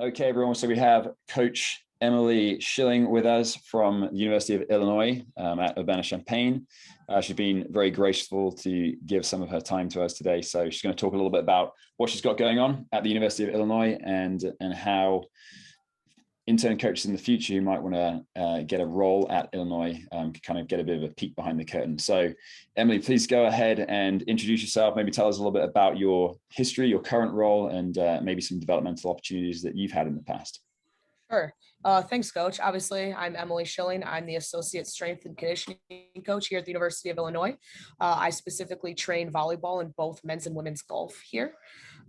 Okay, everyone. So we have Coach Emily Schilling with us from the University of Illinois at Urbana-Champaign. She's been very graceful to give some of her time to us today. So she's going to talk a little bit about what she's got going on at the University of Illinois and how intern coaches in the future who might want to get a role at Illinois can kind of get a bit of a peek behind the curtain. So Emily, please go ahead and introduce yourself. Maybe tell us a little bit about your history, your current role, and maybe some developmental opportunities that you've had in the past. Sure. Thanks, Coach. Obviously, I'm Emily Schilling. I'm the Associate Strength and Conditioning Coach here at the University of Illinois. I specifically train volleyball in both men's and women's golf here.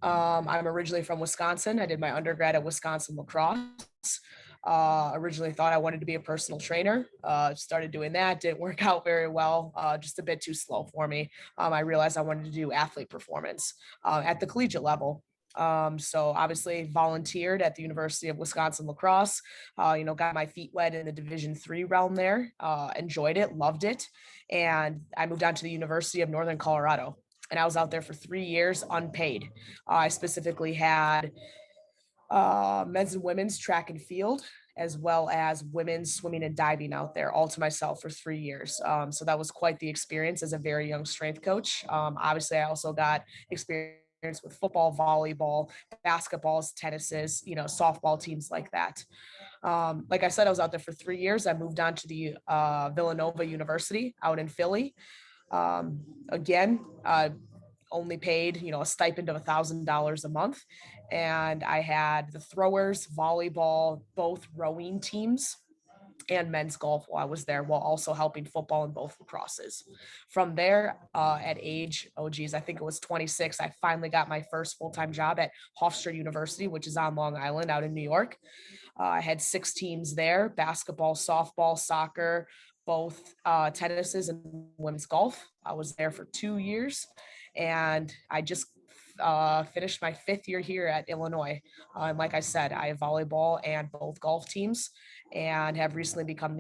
I'm originally from Wisconsin. I did my undergrad at Wisconsin lacrosse. Originally thought I wanted to be a personal trainer. Started doing that. Didn't work out very well. Just a bit too slow for me. I realized I wanted to do athlete performance at the collegiate level. So obviously volunteered at the University of Wisconsin lacrosse, got my feet wet in the Division III realm there, enjoyed it, loved it. And I moved on to the University of Northern Colorado, and I was out there for 3 years unpaid. I specifically had men's and women's track and field, as well as women's swimming and diving out there, all to myself for 3 years. So that was quite the experience as a very young strength coach. Obviously, I also got experience with football, volleyball, basketballs, tennises, softball teams like that. Like I said, I was out there for 3 years. I moved on to the Villanova University out in Philly. Again, only paid, a stipend of $1,000 a month. And I had the throwers, volleyball, both rowing teams, and men's golf while I was there, while also helping football in both lacrosses. From there, at age, I think it was 26, I finally got my first full-time job at Hofstra University, which is on Long Island out in New York. I had 6 teams there: basketball, softball, soccer, both tennises, and women's golf. I was there for 2 years, and I just finished my 5th year here at Illinois. And like I said, I have volleyball and both golf teams, and have recently become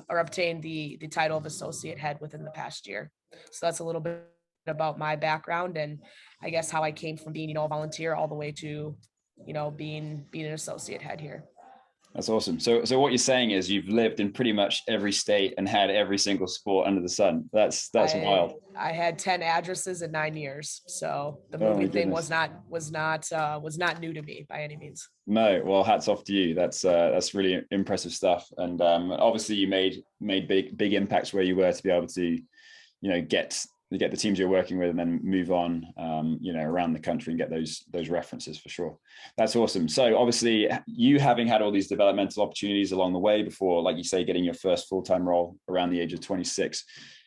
or obtained the title of associate head within the past year. So that's a little bit about my background, and I guess how I came from being, a volunteer all the way to, being an associate head here. That's awesome. So what you're saying is you've lived in pretty much every state and had every single sport under the sun. That's wild. I had 10 addresses in 9 years. So the Oh moving thing was not new to me by any means. No, well, hats off to you. That's really impressive stuff. And obviously you made big impacts where you were to be able to, get the teams you're working with and then move on, around the country and get those references for sure. That's awesome. So obviously you having had all these developmental opportunities along the way before, like you say, getting your first full-time role around the age of 26,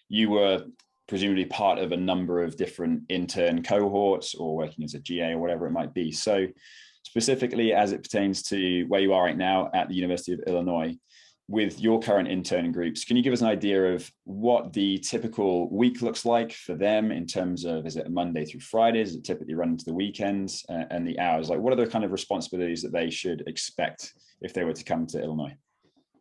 you were presumably part of a number of different intern cohorts or working as a GA or whatever it might be. So specifically as it pertains to where you are right now at the University of Illinois, with your current intern groups, can you give us an idea of what the typical week looks like for them in terms of, is it Monday through Friday? Is it typically run into the weekends, and the hours? Like, what are the kind of responsibilities that they should expect if they were to come to Illinois?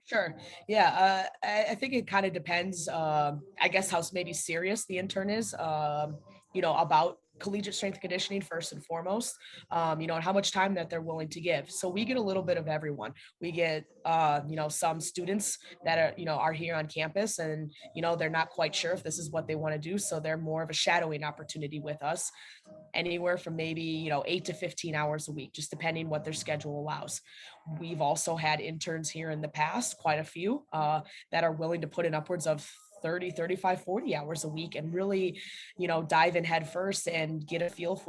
Sure. Yeah. I think it kind of depends, I guess, how maybe serious the intern is, about collegiate strength conditioning first and foremost, and how much time that they're willing to give. So we get a little bit of everyone. We get, some students that are here on campus and, they're not quite sure if this is what they want to do. So they're more of a shadowing opportunity with us, anywhere from maybe, 8 to 15 hours a week, just depending what their schedule allows. We've also had interns here in the past, quite a few, that are willing to put in upwards of 30, 35, 40 hours a week and really, dive in head first and get a feel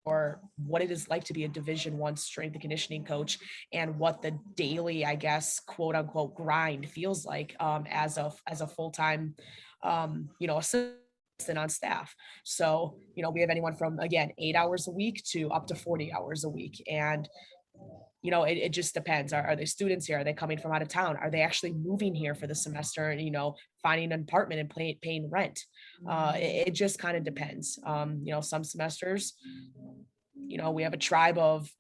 for what it is like to be a Division I strength and conditioning coach, and what the daily, I guess, quote unquote, grind feels like as a full-time, assistant on staff. So, we have anyone from, again, 8 hours a week to up to 40 hours a week. And it just depends. Are they students here? Are they coming from out of town? Are they actually moving here for the semester and, finding an apartment and paying rent? It just kind of depends. Some semesters, we have a tribe of,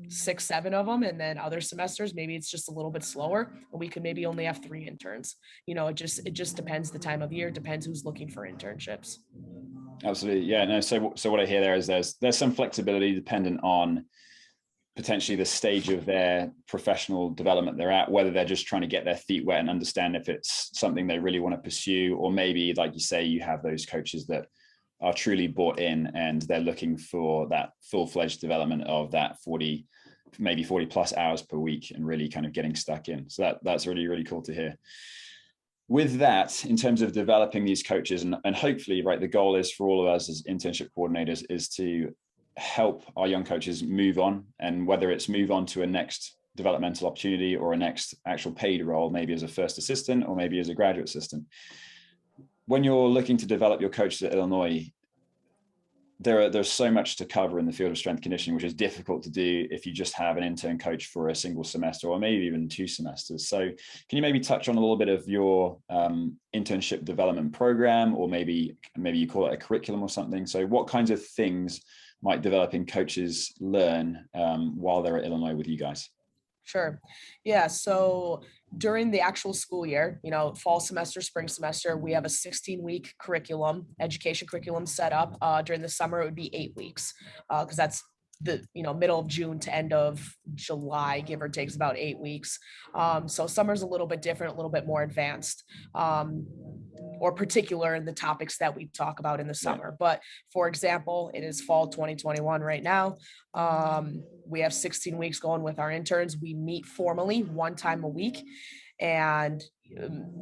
6, 7 of them. And then other semesters, maybe it's just a little bit slower. And we could maybe only have 3 interns. It just depends the time of year, depends who's looking for internships. Absolutely. Yeah. No. So what I hear there is there's some flexibility dependent on potentially the stage of their professional development they're at, whether they're just trying to get their feet wet and understand if it's something they really want to pursue, or maybe, like you say, you have those coaches that are truly bought in and they're looking for that full-fledged development of that 40, maybe 40 plus hours per week and really kind of getting stuck in. So that's really, really cool to hear. With that, in terms of developing these coaches, and hopefully, right, the goal is for all of us as internship coordinators is to help our young coaches move on, and whether it's move on to a next developmental opportunity or a next actual paid role, maybe as a first assistant or maybe as a graduate assistant. When you're looking to develop your coaches at Illinois, there's so much to cover in the field of strength conditioning, which is difficult to do if you just have an intern coach for a single semester or maybe even 2 semesters. So can you maybe touch on a little bit of your internship development program, or maybe you call it a curriculum or something? So what kinds of things might developing coaches learn while they're at Illinois with you guys? Sure. Yeah. So during the actual school year, fall semester, spring semester, we have a 16-week curriculum, education curriculum set up. During the summer, it would be 8 weeks because that's the middle of June to end of July, give or takes about 8 weeks. So summer's a little bit different, a little bit more advanced. Or particular in the topics that we talk about in the summer. But for example, it is fall 2021 right now. We have 16 weeks going with our interns. We meet formally 1 time a week, and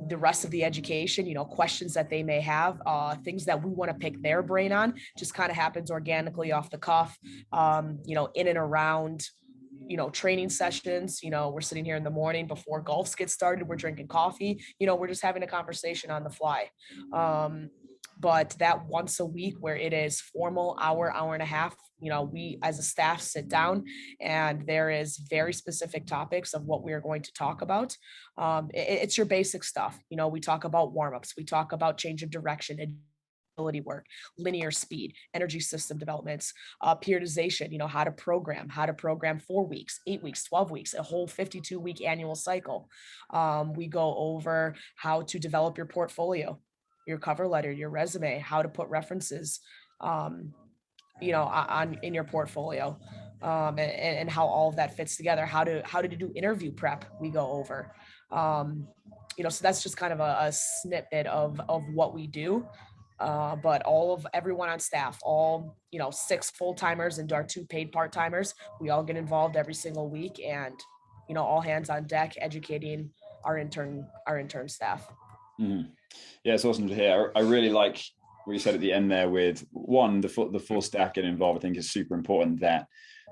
the rest of the education, questions that they may have, things that we want to pick their brain on, just kind of happens organically off the cuff, in and around training sessions. We're sitting here in the morning before golfs get started, we're drinking coffee, we're just having a conversation on the fly. But that once a week where it is formal hour and a half, we as a staff sit down and there is very specific topics of what we are going to talk about. It's your basic stuff. We talk about warm-ups, we talk about change of direction, work, linear speed, energy system developments, periodization, how to program 4 weeks, 8 weeks, 12 weeks, a whole 52-week annual cycle. We go over how to develop your portfolio, your cover letter, your resume, how to put references, in your portfolio, and how all of that fits together, how to do interview prep, we go over. So that's just kind of a snippet of what we do. But everyone on staff, all 6 full-timers and our 2 paid part-timers, we all get involved every single week, and all hands on deck educating our intern staff. Mm-hmm. Yeah, it's awesome to hear. I really like what you said at the end there with the full staff getting involved. I think is super important that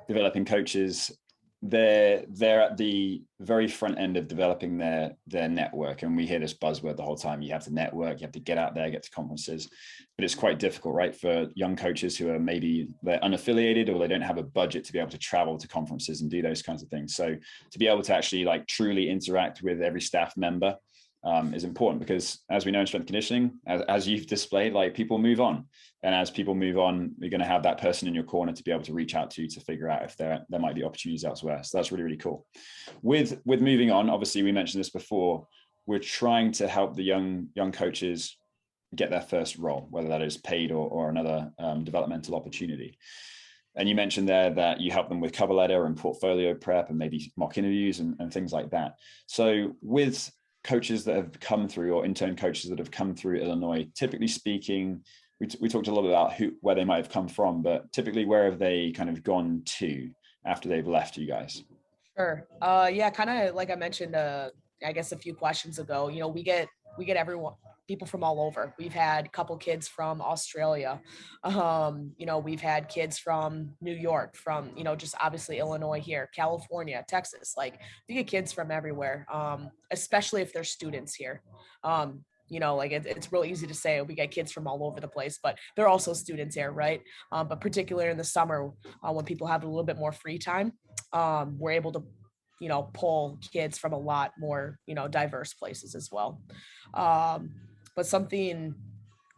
developing coaches, they're at the very front end of developing their network. And we hear this buzzword the whole time. You have to network, you have to get out there, get to conferences, but it's quite difficult, right? For young coaches who are maybe they're unaffiliated or they don't have a budget to be able to travel to conferences and do those kinds of things. So to be able to actually like truly interact with every staff member is important, because as we know in strength conditioning, as you've displayed, like people move on, and as people move on, you're going to have that person in your corner to be able to reach out to figure out if there might be opportunities elsewhere. So that's really, really cool. With moving on, obviously we mentioned this before, we're trying to help the young coaches get their first role, whether that is paid or another developmental opportunity. And you mentioned there that you help them with cover letter and portfolio prep and maybe mock interviews and things like that. So with coaches that have come through, or intern coaches that have come through Illinois, typically speaking, we talked a lot about where they might have come from, but typically where have they kind of gone to after they've left you guys? Sure. Yeah, kind of like I mentioned, I guess a few questions ago, we get everyone, people from all over. We've had a couple kids from Australia. We've had kids from New York, from, just obviously Illinois here, California, Texas. Like we get kids from everywhere, especially if they're students here. It's real easy to say we get kids from all over the place, but they're also students here, right? But particularly in the summer, when people have a little bit more free time, we're able to pull kids from a lot more diverse places as well. But something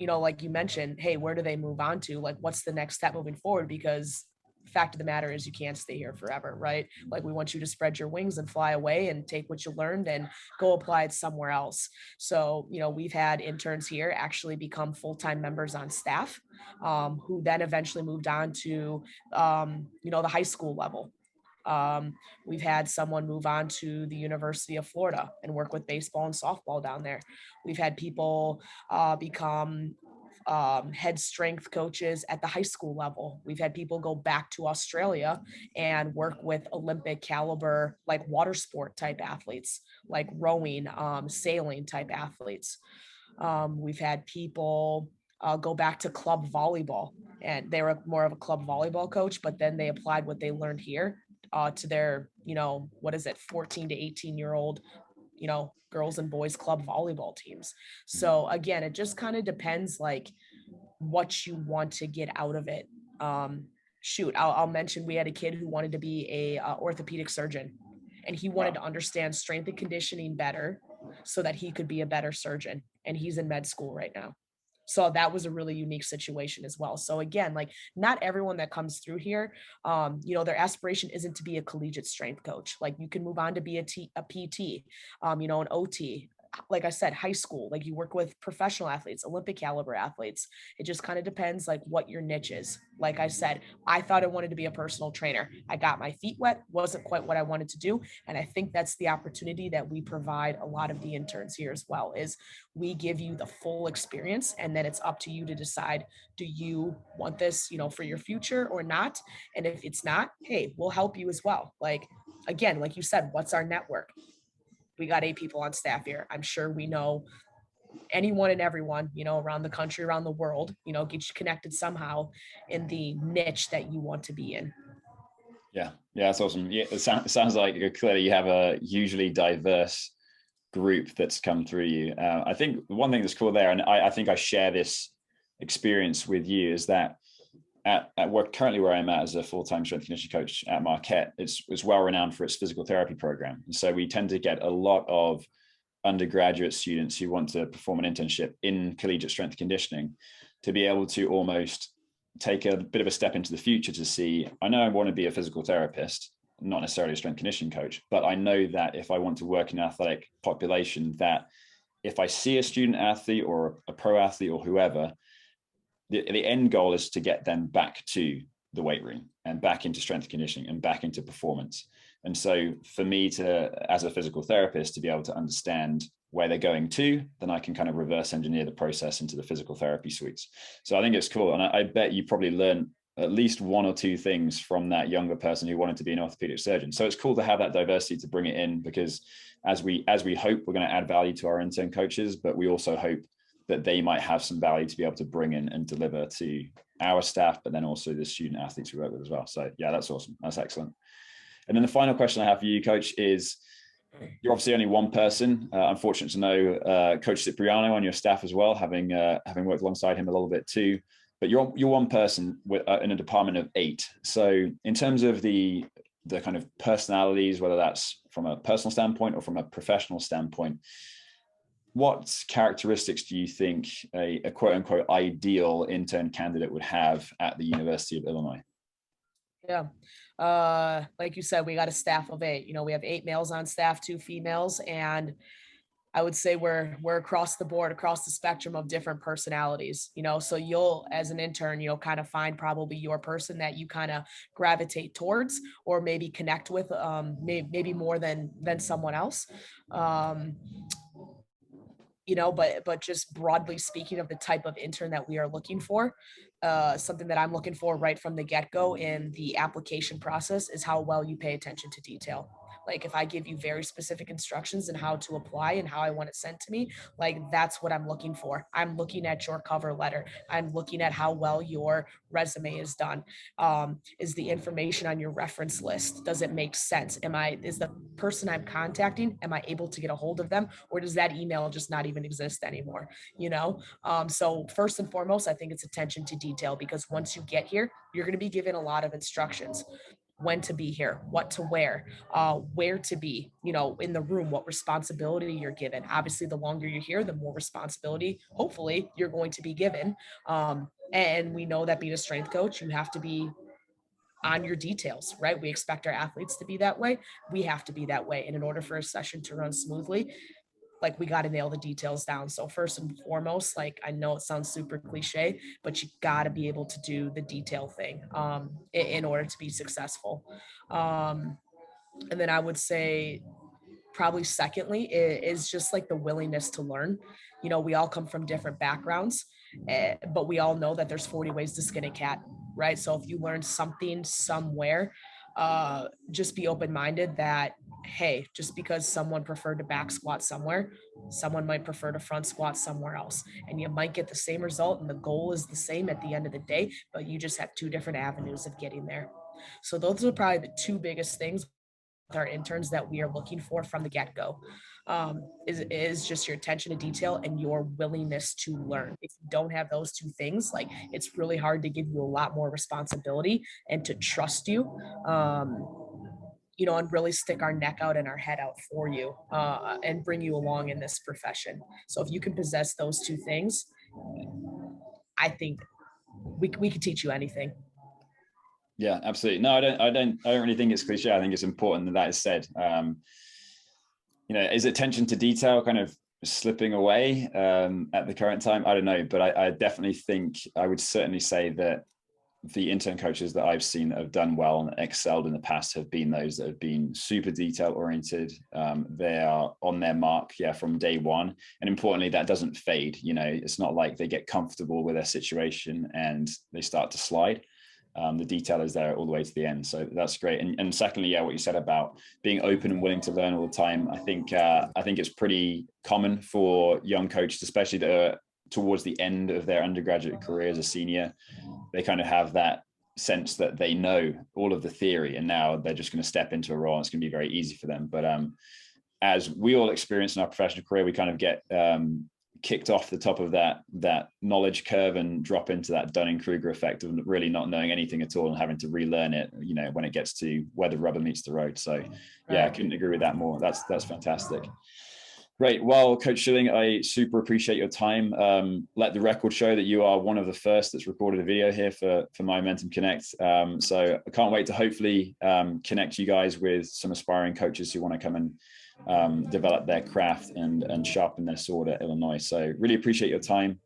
like you mentioned, hey, where do they move on to? Like what's the next step moving forward? Because fact of the matter is you can't stay here forever, right? Like we want you to spread your wings and fly away and take what you learned and go apply it somewhere else. So we've had interns here actually become full-time members on staff, who then eventually moved on to the high school level. We've had someone move on to the University of Florida and work with baseball and softball down there. We've had people become head strength coaches at the high school level. We've had people go back to Australia and work with Olympic caliber, like water sport type athletes, like rowing, sailing type athletes. We've had people go back to club volleyball, and they were more of a club volleyball coach, but then they applied what they learned here to their, 14 to 18-year-old, girls and boys club volleyball teams. So again, it just kind of depends like what you want to get out of it. I'll mention we had a kid who wanted to be a orthopedic surgeon, and he wanted to understand strength and conditioning better so that he could be a better surgeon. And he's in med school right now. So that was a really unique situation as well. So again, like not everyone that comes through here, their aspiration isn't to be a collegiate strength coach. Like you can move on to be a PT, an OT. Like I said, high school, like you work with professional athletes, Olympic caliber athletes. It just kind of depends like what your niche is. Like I said, I thought I wanted to be a personal trainer. I got my feet wet, wasn't quite what I wanted to do. And I think that's the opportunity that we provide a lot of the interns here as well, is we give you the full experience, and then it's up to you to decide, do you want this, for your future or not? And if it's not, hey, we'll help you as well. Like, again, like you said, what's our network? We got 8 people on staff here. I'm sure we know anyone and everyone, around the country, around the world, get you connected somehow in the niche that you want to be in. Yeah, that's awesome. Yeah, it sounds like clearly you have a hugely diverse group that's come through you. I think one thing that's cool there, and I think I share this experience with you, is that at work currently where I'm at as a full-time strength conditioning coach at Marquette, it's well renowned for its physical therapy program. And so we tend to get a lot of undergraduate students who want to perform an internship in collegiate strength conditioning to be able to almost take a bit of a step into the future to see, I know I want to be a physical therapist, not necessarily a strength conditioning coach, but I know that if I want to work in an athletic population, that if I see a student athlete or a pro athlete or whoever, the end goal is to get them back to the weight room and back into strength conditioning and back into performance. And so for me to, as a physical therapist, to be able to understand where they're going to, then I can kind of reverse engineer the process into the physical therapy suites. So I think it's cool. And I bet you probably learned at least 1 or 2 things from that younger person who wanted to be an orthopedic surgeon. So it's cool to have that diversity to bring it in, because as we hope, we're going to add value to our intern coaches, but we also hope that they might have some value to be able to bring in and deliver to our staff, but then also the student athletes we work with as well. So yeah, that's awesome. That's excellent. And then the final question I have for you, Coach, is you're obviously only one person. I'm fortunate to know Coach Cipriano on your staff as well, having worked alongside him a little bit too. But you're one person in a department of 8. So in terms of the kind of personalities, whether that's from a personal standpoint or from a professional standpoint, what characteristics do you think a quote unquote ideal intern candidate would have at the University of Illinois? Yeah. Like you said, we got a staff of 8. We have 8 males on staff, 2 females, and I would say we're across the board, across the spectrum of different personalities, so you'll, as an intern, kind of find probably your person that you kind of gravitate towards or maybe connect with, maybe more than someone else. But just broadly speaking of the type of intern that we are looking for, something that I'm looking for right from the get-go in the application process is how well you pay attention to detail. Like if I give you very specific instructions and how to apply and how I want it sent to me, like that's what I'm looking for. I'm looking at your cover letter. I'm looking at how well your resume is done. Is the information on your reference list, does it make sense? Is the person I'm contacting, am I able to get a hold of them, or does that email just not even exist anymore? So first and foremost, I think it's attention to detail, because once you get here, you're going to be given a lot of instructions: when to be here, what to wear, where to be, in the room, what responsibility you're given. Obviously, the longer you're here, the more responsibility, hopefully, you're going to be given. And we know that being a strength coach, you have to be on your details, right? We expect our athletes to be that way. We have to be that way. And in order for a session to run smoothly, like we got to nail the details down. So first and foremost, like I know it sounds super cliche, but you got to be able to do the detail thing in order to be successful. Um, and then I would say probably secondly is just like the willingness to learn. You know, we all come from different backgrounds, but we all know that there's 40 ways to skin a cat, right? So if you learn something somewhere, just be open-minded that, hey, just because someone preferred to back squat somewhere, someone might prefer to front squat somewhere else, and you might get the same result and the goal is the same at the end of the day, but you just have two different avenues of getting there. So those are probably the two biggest things with our interns that we are looking for from the get-go. Is just your attention to detail and your willingness to learn. If you don't have those two things, like it's really hard to give you a lot more responsibility and to trust you. You know, and really stick our neck out and our head out for you and bring you along in this profession. So if you can possess those two things, I think we could teach you anything. Yeah, absolutely. No, I don't really think it's cliche. I think it's important that that is said. You know, is attention to detail kind of slipping away at the current time? I don't know, but I definitely think I would certainly say that the intern coaches that I've seen that have done well and excelled in the past have been those that have been super detail oriented. They are on their mark, from day one. And importantly, that doesn't fade. You know, it's not like they get comfortable with their situation and they start to slide. The detail is there all the way to the end. So that's great. And secondly, what you said about being open and willing to learn all the time. I think it's pretty common for young coaches, especially that are towards the end of their undergraduate career as a senior. They kind of have that sense that they know all of the theory and now they're just going to step into a role and it's going to be very easy for them. But as we all experience in our professional career, we kind of get kicked off the top of that knowledge curve and drop into that Dunning-Kruger effect of really not knowing anything at all and having to relearn it, you know, when it gets to where the rubber meets the road. So I couldn't agree with that more. That's fantastic. Great. Well, Coach Schilling, I super appreciate your time. Let the record show that you are one of the first that's recorded a video here for My Momentum Connect. So I can't wait to hopefully connect you guys with some aspiring coaches who want to come and develop their craft and sharpen their sword at Illinois. So really appreciate your time.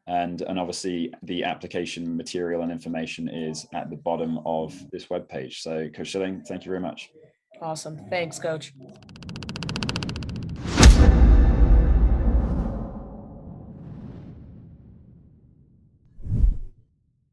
And obviously the application material and information is at the bottom of this webpage. So Coach Schilling, thank you very much. Awesome. Thanks, Coach.